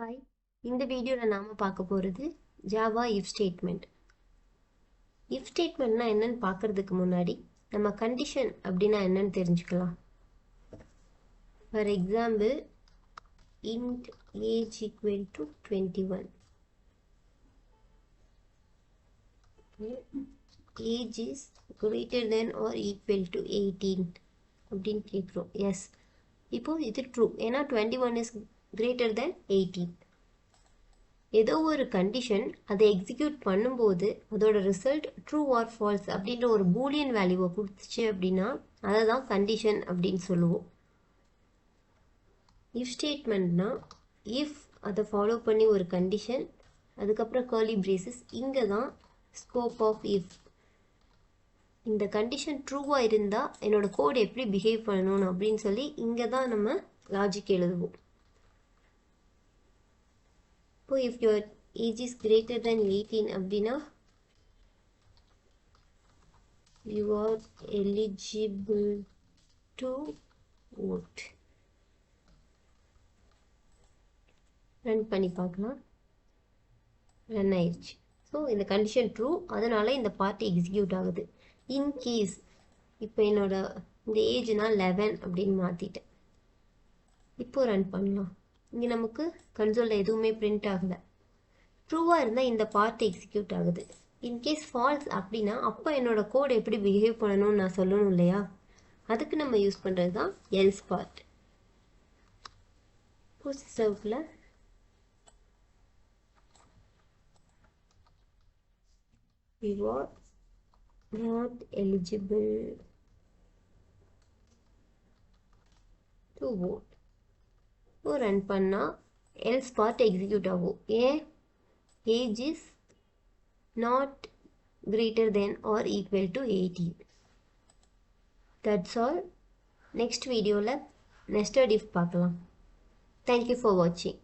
Hi, இந்த வீடியோவில் நாம் பார்க்க போகிறது ஜாவா இஃப் ஸ்டேட்மெண்ட். இஃப் ஸ்டேட்மெண்ட்னா என்னன்னு பார்க்கறதுக்கு முன்னாடி நம்ம கண்டிஷன் அப்படின்னா என்னன்னு தெரிஞ்சுக்கலாம். For example, int age equal to 21. Age is greater than or equal to 18 அப்படின்னு கேட்குறோம். எஸ், இப்போ இது ட்ரூ, ஏன்னா 21 is greater than 18. ஏதோ ஒரு கண்டிஷன் அதை எக்ஸிக்யூட் பண்ணும்போது அதோட ரிசல்ட் ட்ரூ ஆர் ஃபால்ஸ் அப்படின்ற ஒரு பூலியன் வேல்யூவை கொடுத்துச்சு அப்படின்னா அதை தான் கண்டிஷன் அப்படின்னு சொல்லுவோம். இஃப் ஸ்டேட்மெண்ட்னா இஃப் அதை ஃபாலோ பண்ணி ஒரு கண்டிஷன், அதுக்கப்புறம் கர்லி பிரேசஸ். இங்கே தான் ஸ்கோப் ஆஃப் இஃப். இந்த கண்டிஷன் ட்ரூவாக இருந்தால் என்னோட கோட் எப்படி பிஹேவ் பண்ணணும் அப்படின்னு சொல்லி இங்கே தான் நம்ம லாஜிக் எழுதுவோம். இப்போ if your age is greater than 18 அப்படின்னா you are eligible to vote. Run பண்ணி பார்க்கலாம். ரன் ஆயிடுச்சு. ஸோ இந்த கண்டிஷன் ட்ரூ, அதனால இந்த பார்ட் எக்ஸிக்யூட் ஆகுது. இன்கேஸ் இப்போ என்னோட இந்த ஏஜ் நான் 11 அப்படின்னு மாற்றிட்டேன். இப்போ ரன் பண்ணலாம். இங்கே நமக்கு கன்சோலில் எதுவுமே பிரிண்ட் ஆகலை. ட்ரூவாக இருந்தால் இந்த பார்ட் எக்ஸிக்யூட் ஆகுது. இன்கேஸ் ஃபால்ஸ் அப்படின்னா அப்போ என்னோட கோட் எப்படி பிஹேவ் பண்ணணும்னு நான் சொல்லணும் இல்லையா, அதுக்கு நம்ம யூஸ் பண்ணுறது தான் எல்ஸ் பார்ட். சிஸ்டம்ல you are not eligible to vote. Run பண்ணால் எல்ஸ் பார்ட் எக்ஸிக்யூட் ஆகும். ஏன்? Age is not greater than or equal to 18. That's all. Next வீடியோவில் நெஸ்டட் இஃப் பார்க்கலாம். தேங்க்யூ ஃபார் வாட்சிங்.